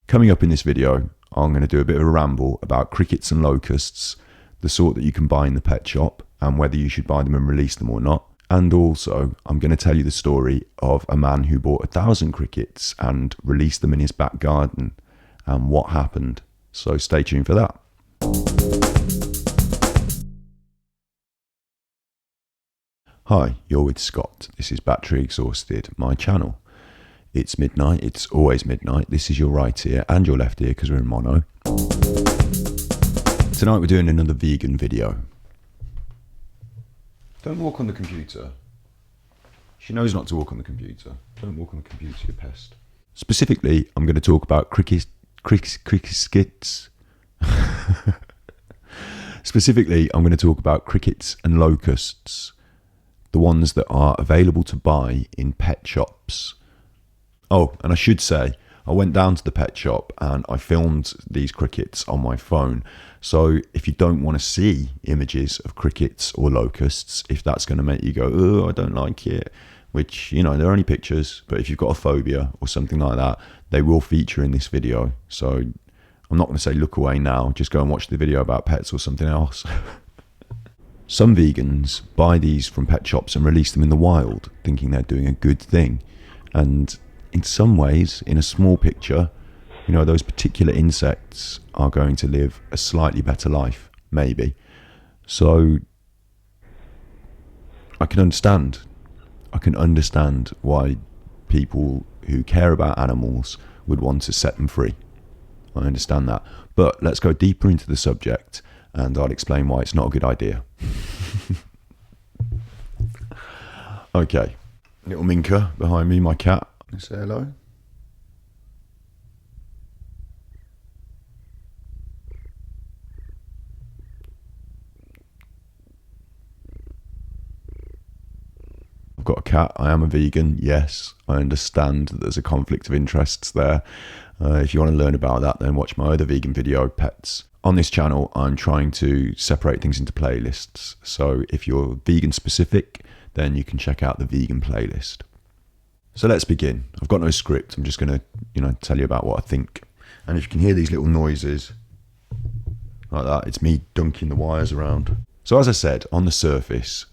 Coming up in this video, I'm going to do a bit of a ramble about crickets and locusts, the sort that you can buy in the pet shop, and whether you should buy them and release them or not. And also, I'm going to tell you the story of a man who bought 1,000 crickets and released them in his back garden, and what happened. So stay tuned for that. Hi, you're with Scott. This is Battery Exhausted, my channel. It's midnight, it's always midnight. This is your right ear and your left ear because we're in mono. Tonight we're doing another vegan video. Don't walk on the computer. She knows not to walk on the computer. Don't walk on the computer, you pest. Specifically, I'm going to talk about crickets. Specifically, I'm going to talk about crickets and locusts. The ones that are available to buy in pet shops. Oh, and I should say, I went down to the pet shop and I filmed these crickets on my phone. So if you don't want to see images of crickets or locusts, if that's going to make you go, oh, I don't like it, which, you know, they're only pictures, but if you've got a phobia or something like that, they will feature in this video. So I'm not going to say look away now, just go and watch the video about pets or something else. Some vegans buy these from pet shops and release them in the wild, thinking they're doing a good thing. And in some ways, in a small picture, you know, those particular insects are going to live a slightly better life, maybe. So I can understand why people who care about animals would want to set them free. I understand that. But let's go deeper into the subject and I'll explain why it's not a good idea. Okay, little Minka behind me, my cat. Say hello. I've got a cat. I am a vegan. Yes, I understand that there's a conflict of interests there. If you want to learn about that, then watch my other vegan video, Pets. On this channel, I'm trying to separate things into playlists. So if you're vegan specific, then you can check out the vegan playlist. So let's begin. I've got no script. I'm just going to, tell you about what I think. And if you can hear these little noises like that, it's me dunking the wires around. So as I said, on the surface,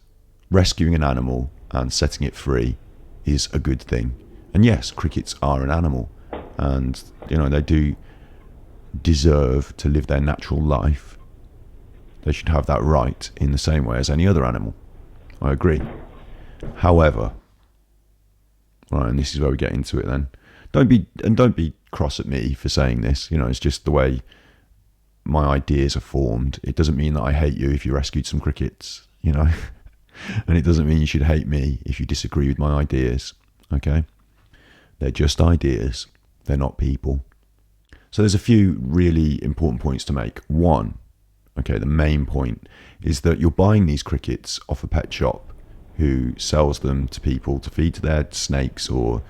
rescuing an animal and setting it free is a good thing. And yes, crickets are an animal. And, they do deserve to live their natural life. They should have that right in the same way as any other animal. I agree. However, right, and this is where we get into it then. Don't be cross at me for saying this. It's just the way my ideas are formed. It doesn't mean that I hate you if you rescued some crickets, and it doesn't mean you should hate me if you disagree with my ideas. Okay? They're just ideas. They're not people. So there's a few really important points to make. One, okay, the main point is that you're buying these crickets off a pet shop who sells them to people to feed to their snakes or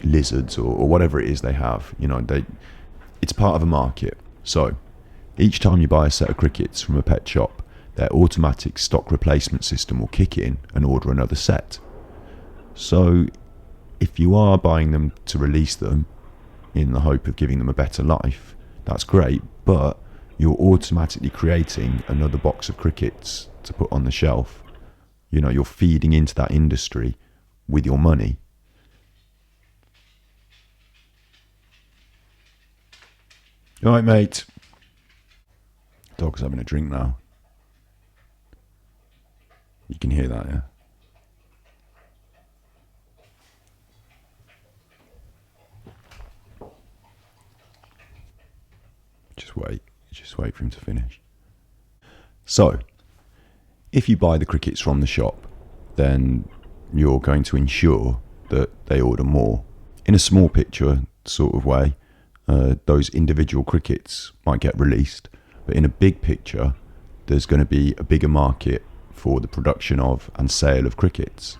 lizards or whatever it is they have. It's part of a market. So each time you buy a set of crickets from a pet shop, their automatic stock replacement system will kick in and order another set. So if you are buying them to release them in the hope of giving them a better life, that's great, but you're automatically creating another box of crickets to put on the shelf. You're feeding into that industry with your money. All right, mate. Dog's having a drink now. You can hear that, yeah? Just wait for him to finish. So, if you buy the crickets from the shop, then you're going to ensure that they order more. In a small picture sort of way, those individual crickets might get released, but in a big picture, there's going to be a bigger market for the production of and sale of crickets.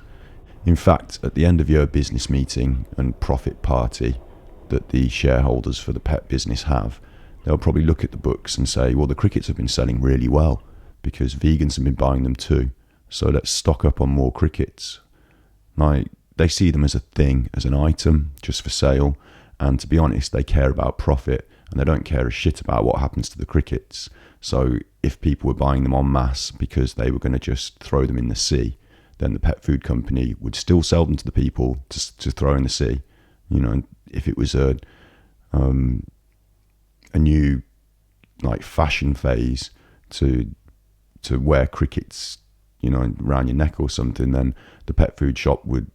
In fact, at the end of your business meeting and profit party that the shareholders for the pet business have, they'll probably look at the books and say, well, the crickets have been selling really well because vegans have been buying them too. So let's stock up on more crickets. Like, they see them as a thing, as an item, just for sale. And to be honest, they care about profit and they don't care a shit about what happens to the crickets. So if people were buying them en masse because they were going to just throw them in the sea, then the pet food company would still sell them to the people to throw in the sea. You know, if it was a new like fashion phase to wear crickets, you know, around your neck or something, then the pet food shop would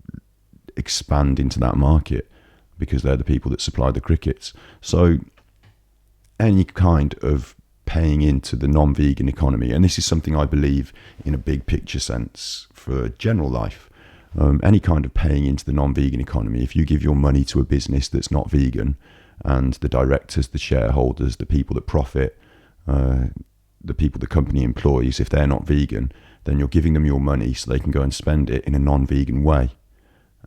expand into that market because they're the people that supply the crickets. So any kind of paying into the non-vegan economy, and this is something I believe in a big picture sense for general life, any kind of paying into the non-vegan economy, if you give your money to a business that's not vegan, and the directors, the shareholders, the people that profit, the people the company employs, if they're not vegan, then you're giving them your money so they can go and spend it in a non-vegan way.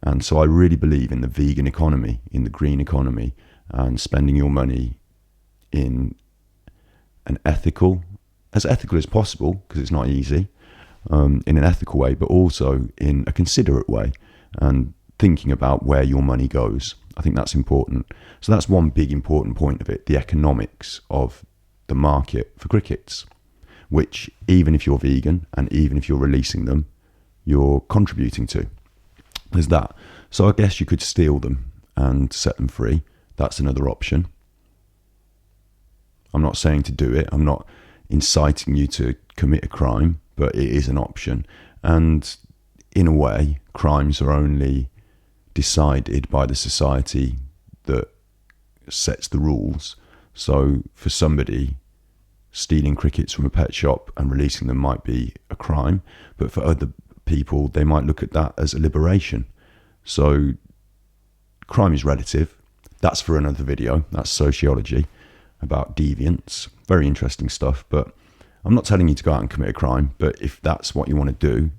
And so I really believe in the vegan economy, in the green economy, and spending your money in an ethical as possible, because it's not easy, in an ethical way, but also in a considerate way, and thinking about where your money goes. I think that's important. So that's one big important point of it, the economics of the market for crickets, which even if you're vegan and even if you're releasing them, you're contributing to. There's that. So I guess you could steal them and set them free. That's another option. I'm not saying to do it. I'm not inciting you to commit a crime, but it is an option. And in a way, crimes are only decided by the society that sets the rules. So for somebody, stealing crickets from a pet shop and releasing them might be a crime, but for other people, they might look at that as a liberation. So crime is relative. That's for another video. That's sociology, about deviance. Very interesting stuff, but I'm not telling you to go out and commit a crime, but if that's what you want to do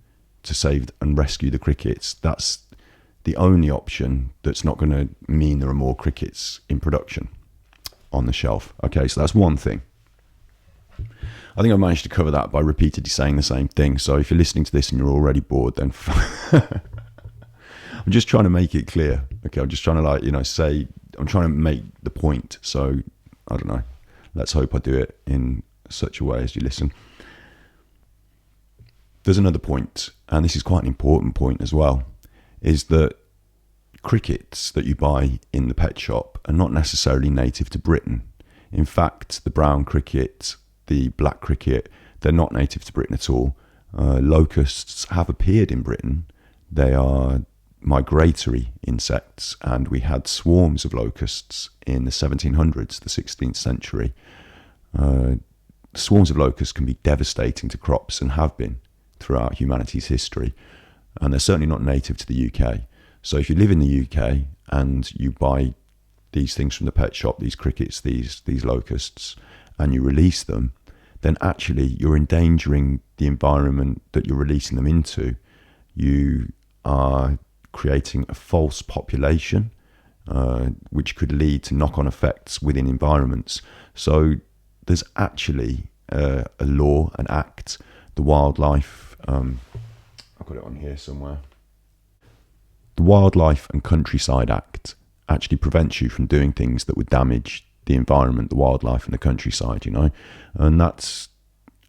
to save and rescue the crickets, that's the only option that's not going to mean there are more crickets in production on the shelf. Okay, so that's one thing. I think I managed to cover that by repeatedly saying the same thing. So if you're listening to this and you're already bored, then I'm just trying to make it clear. Okay, I'm just trying to I'm trying to make the point. So I don't know. Let's hope I do it in such a way as you listen. There's another point, and this is quite an important point as well, is that crickets that you buy in the pet shop are not necessarily native to Britain. In fact, the brown cricket, the black cricket, they're not native to Britain at all. Locusts have appeared in Britain. They are migratory insects, and we had swarms of locusts in the 1700s, the 16th century. Swarms of locusts can be devastating to crops and have been throughout humanity's history, and they're certainly not native to the UK. So if you live in the UK and you buy these things from the pet shop, these crickets, these locusts, and you release them, then actually you're endangering the environment that you're releasing them into. You are creating a false population, which could lead to knock-on effects within environments. So there's actually a law, an act, the Wildlife, I've got it on here somewhere. The Wildlife and Countryside Act actually prevents you from doing things that would damage the environment, the wildlife and the countryside, you know. And that's,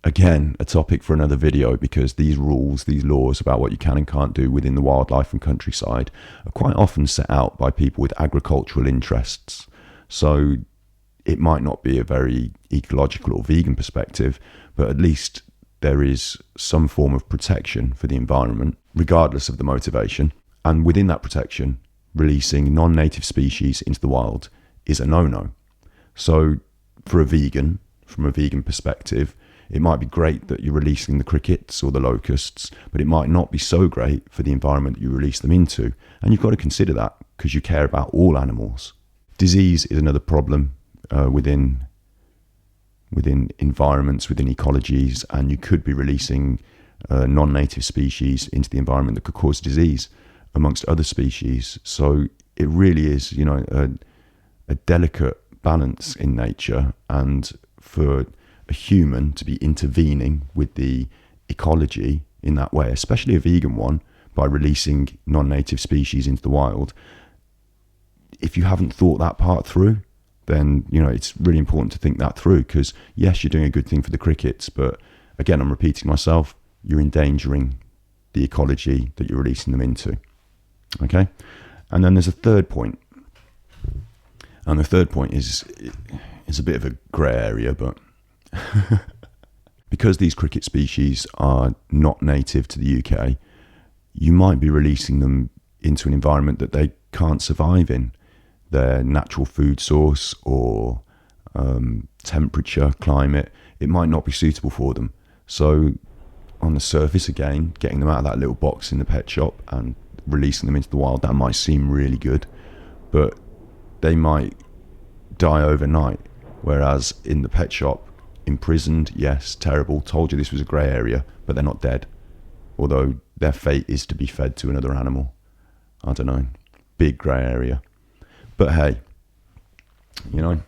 again, a topic for another video, because these rules, these laws about what you can and can't do within the wildlife and countryside are quite often set out by people with agricultural interests. So it might not be a very ecological or vegan perspective, but at least there is some form of protection for the environment, regardless of the motivation. And within that protection, releasing non-native species into the wild is a no-no. So for a vegan, from a vegan perspective, it might be great that you're releasing the crickets or the locusts, but it might not be so great for the environment that you release them into. And you've got to consider that, because you care about all animals. Disease is another problem within environments, within ecologies, and you could be releasing non-native species into the environment that could cause disease amongst other species. So it really is, you know, a delicate balance in nature, and for a human to be intervening with the ecology in that way, especially a vegan one, by releasing non-native species into the wild, if you haven't thought that part through, then, you know, it's really important to think that through, because yes, you're doing a good thing for the crickets, but again, I'm repeating myself, you're endangering the ecology that you're releasing them into. Okay? And then there's a third point. And the third point is a bit of a grey area, but because these cricket species are not native to the UK, you might be releasing them into an environment that they can't survive in. Their natural food source or temperature, climate, it might not be suitable for them. So on the surface, again, getting them out of that little box in the pet shop and releasing them into the wild, that might seem really good, but they might die overnight. Whereas in the pet shop, imprisoned, yes, terrible, told you this was a grey area, but they're not dead. Although their fate is to be fed to another animal. I don't know, big grey area. But hey, you know.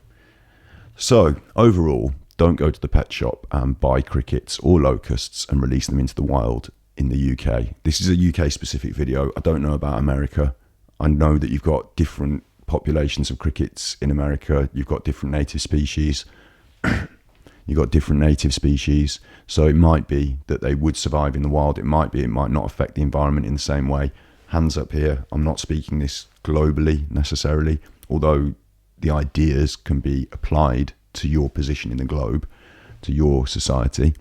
So overall, don't go to the pet shop and buy crickets or locusts and release them into the wild in the UK. This is a UK specific video. I don't know about America. I know that you've got different populations of crickets in America. You've got different native species. You've got different native species. So it might be that they would survive in the wild. It might not affect the environment in the same way. Hands up here. I'm not speaking this globally necessarily, although the ideas can be applied to your position in the globe, to your society.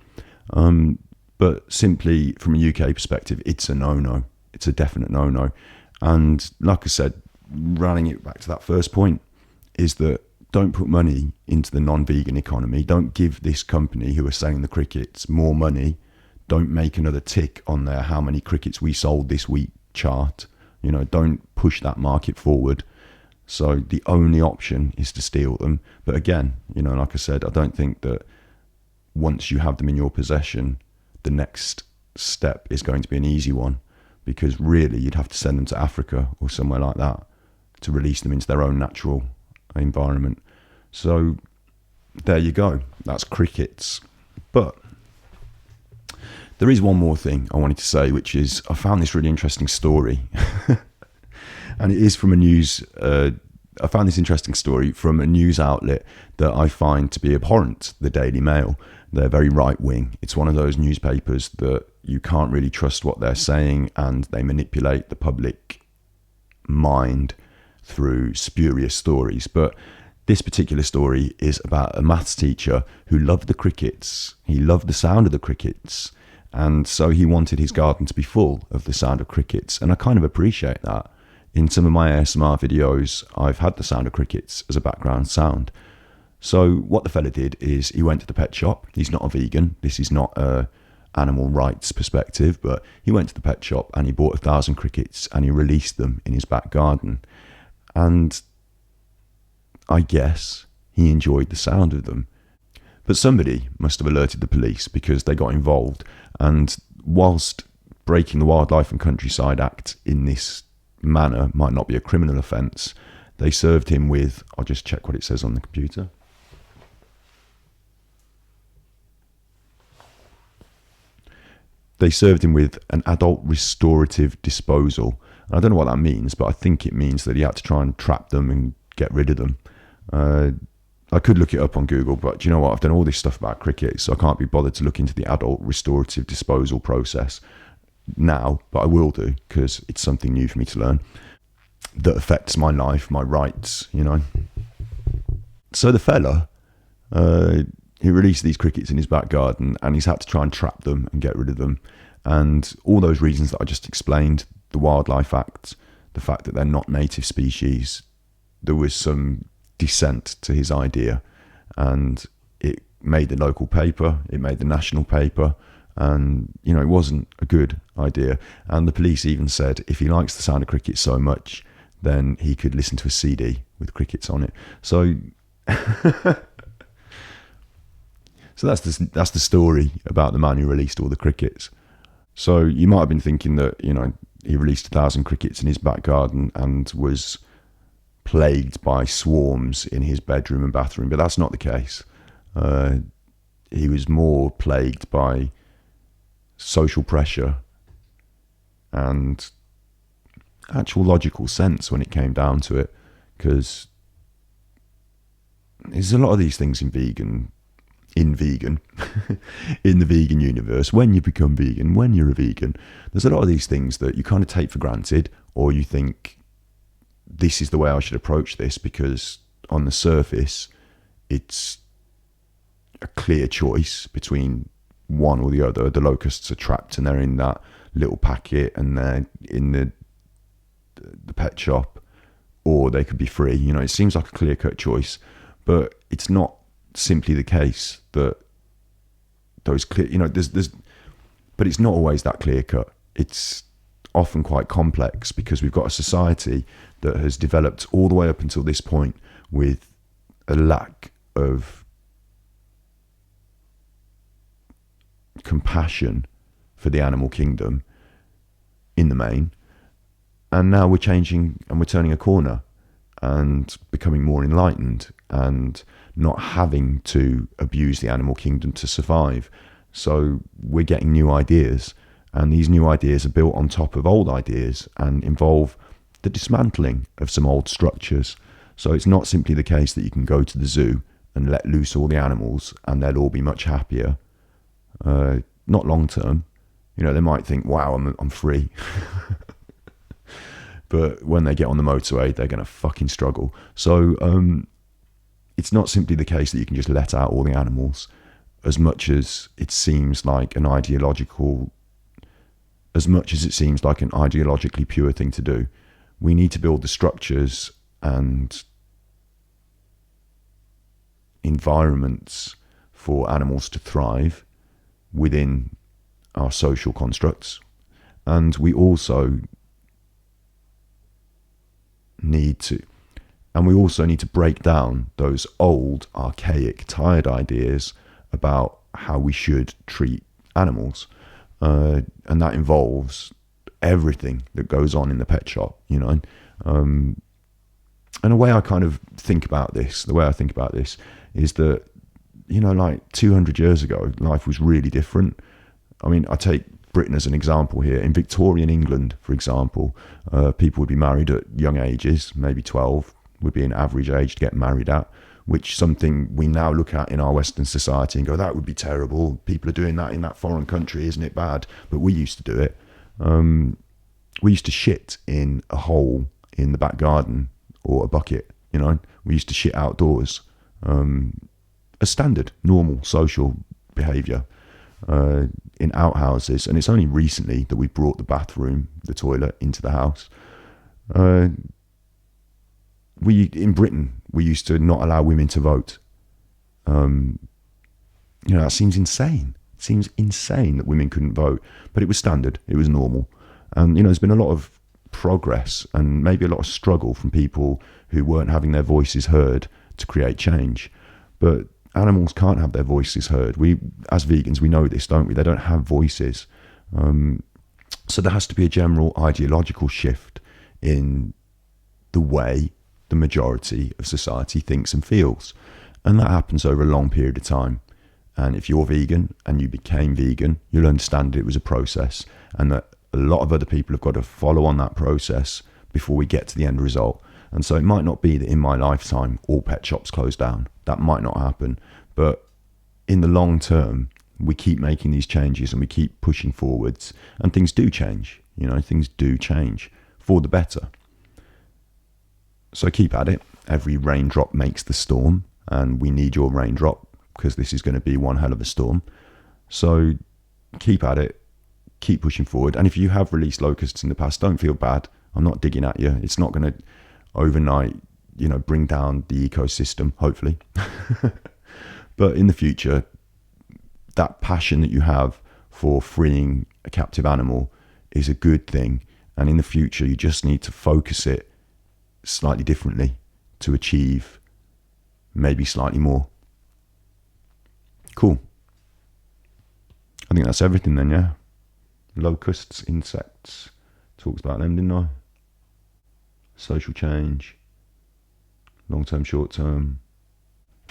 But simply from a UK perspective, it's a no-no. It's a definite no-no. And like I said, running it back to that first point, is that don't put money into the non-vegan economy. Don't give this company who are selling the crickets more money. Don't make another tick on their how many crickets we sold this week chart. You know, don't push that market forward. So the only option is to steal them. But again, you know, like I said, I don't think that once you have them in your possession, the next step is going to be an easy one, because really you'd have to send them to Africa or somewhere like that to release them into their own natural environment. So there you go. That's crickets. But there is one more thing I wanted to say, which is I found this really interesting story. And it is from a news... I found this interesting story from a news outlet that I find to be abhorrent, the Daily Mail. They're very right-wing. It's one of those newspapers that you can't really trust what they're saying, and they manipulate the public mind through spurious stories. But this particular story is about a maths teacher who loved the crickets. He loved the sound of the crickets, and so he wanted his garden to be full of the sound of crickets. And I kind of appreciate that. In some of my ASMR videos, I've had the sound of crickets as a background sound. So what the fella did is he went to the pet shop. He's not a vegan. This is not a animal rights perspective, but he went to the pet shop and he bought 1,000 crickets and he released them in his back garden. And I guess he enjoyed the sound of them. But somebody must have alerted the police, because they got involved. And whilst breaking the Wildlife and Countryside Act in this manner might not be a criminal offence, they served him with, I'll just check what it says on the computer. They served him with an adult restorative disposal. And I don't know what that means, but I think it means that he had to try and trap them and get rid of them. I could look it up on Google, but do you know what? I've done all this stuff about cricket, so I can't be bothered to look into the adult restorative disposal process now, but I will do, because it's something new for me to learn that affects my life, my rights, you know. So the fella, he released these crickets in his back garden, and he's had to try and trap them and get rid of them. And all those reasons that I just explained, the Wildlife Act, the fact that they're not native species, there was some dissent to his idea, and it made the local paper, it made the national paper, and, you know, it wasn't a good idea. And the police even said if he likes the sound of crickets so much, then he could listen to a CD with crickets on it. So so that's the story about the man who released all the crickets. So you might have been thinking that, you know, he released 1,000 crickets in his back garden and was plagued by swarms in his bedroom and bathroom, but that's not the case. He was more plagued by social pressure and actual logical sense when it came down to it, because there's a lot of these things in vegan in the vegan universe. When you become vegan, when you're a vegan, there's a lot of these things that you kind of take for granted, or you think this is the way I should approach this because on the surface it's a clear choice between one or the other. The locusts are trapped and they're in that little packet and they're in the pet shop, or they could be free. You know, it seems like a clear-cut choice, but it's not simply the case that those clear, you know, but it's not always that clear-cut. It's often quite complex because we've got a society that has developed all the way up until this point with a lack of compassion for the animal kingdom in the main, and now we're changing and we're turning a corner and becoming more enlightened and not having to abuse the animal kingdom to survive. So we're getting new ideas, and these new ideas are built on top of old ideas and involve the dismantling of some old structures. So it's not simply the case that you can go to the zoo and let loose all the animals and they'll all be much happier. Not long term. You know, they might think, wow, I'm free. But when they get on the motorway, they're going to fucking struggle. So it's not simply the case that you can just let out all the animals, as much as it seems like an ideologically pure thing to do. We need to build the structures and environments for animals to thrive within our social constructs. And we also need to break down those old, archaic, tired ideas about how we should treat animals. And that involves everything that goes on in the pet shop, you know. And the way I think about this is that, you know, like 200 years ago, life was really different. I mean, I take Britain as an example here. In Victorian England, for example, people would be married at young ages, maybe 12 would be an average age to get married at, which something we now look at in our Western society and go, that would be terrible. People are doing that in that foreign country, isn't it bad? But we used to do it. We used to shit in a hole in the back garden or a bucket, you know. We used to shit outdoors. A standard, normal, social behaviour in outhouses. And it's only recently that we brought the bathroom, the toilet, into the house. In Britain, we used to not allow women to vote. You know, that seems insane. It seems insane that women couldn't vote, but it was standard. It was normal. And, you know, there's been a lot of progress and maybe a lot of struggle from people who weren't having their voices heard to create change. But animals can't have their voices heard. We, as vegans, we know this, don't we? They don't have voices. So there has to be a general ideological shift in the way the majority of society thinks and feels. And that happens over a long period of time. And if you're vegan and you became vegan, you'll understand it was a process, and that a lot of other people have got to follow on that process before we get to the end result. And so it might not be that in my lifetime all pet shops close down. That might not happen. But in the long term, we keep making these changes and we keep pushing forwards, and things do change. You know, things do change for the better. So keep at it. Every raindrop makes the storm, and we need your raindrop because this is going to be one hell of a storm. So keep at it. Keep pushing forward. And if you have released locusts in the past, don't feel bad. I'm not digging at you. It's not going to overnight, you know, bring down the ecosystem, hopefully. But in the future, that passion that you have for freeing a captive animal is a good thing. And in the future, you just need to focus it slightly differently to achieve maybe slightly more. Cool. I think that's everything then, yeah? Locusts, insects, talked about them, didn't I? Social change, long-term, short-term.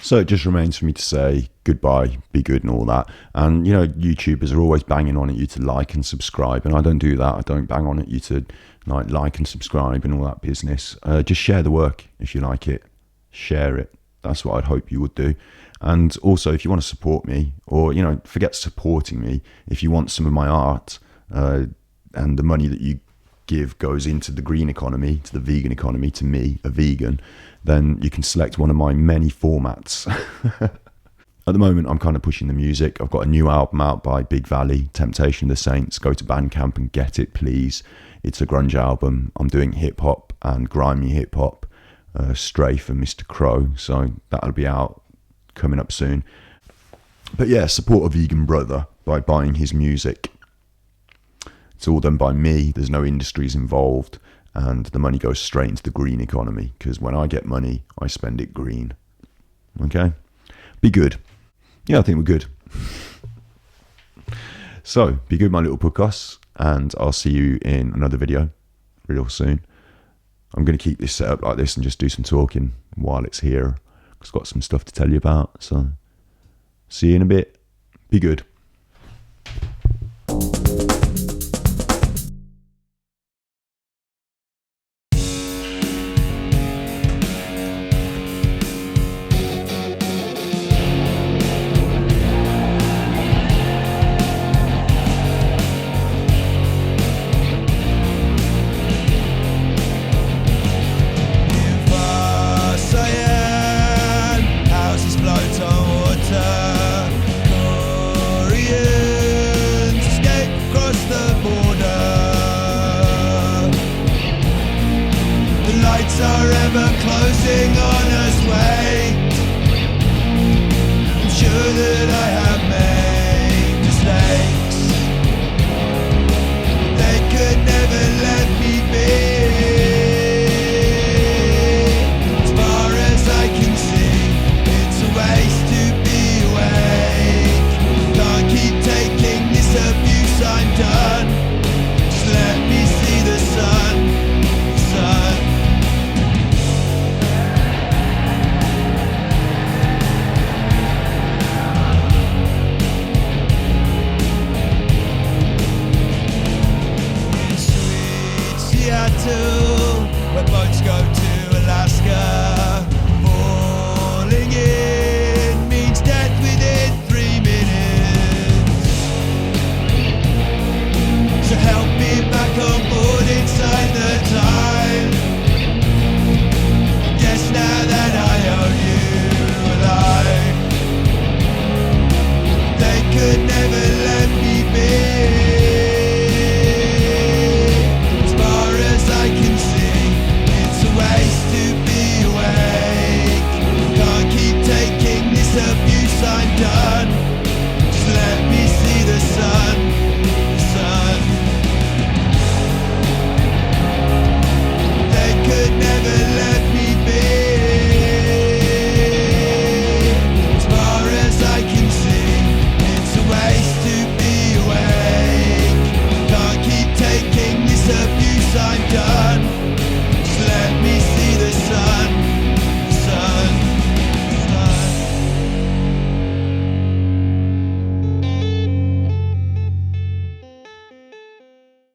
So it just remains for me to say goodbye, be good and all that. And, you know, YouTubers are always banging on at you to like and subscribe, and I don't do that. I don't bang on at you to like and subscribe and all that business. Just share the work if you like it. Share it. That's what I'd hope you would do. And also, if you want to support me, or, you know, forget supporting me, if you want some of my art, and the money that you give goes into the green economy, to the vegan economy, to me, a vegan, then you can select one of my many formats. At the moment, I'm kind of pushing the music. I've got a new album out by Big Valley, Temptation of the Saints. Go to Bandcamp and get it, please. It's a grunge album. I'm doing hip-hop and grimy hip-hop, Strafe and Mr. Crow. So that'll be out coming up soon. But yeah, support a vegan brother by buying his music. It's all done by me. There's no industries involved. And the money goes straight into the green economy. Because when I get money, I spend it green. Okay? Be good. Yeah, I think we're good. So, be good, my little Pukkos, and I'll see you in another video real soon. I'm going to keep this set up like this and just do some talking while it's here, because I've got some stuff to tell you about. So, see you in a bit. Be good.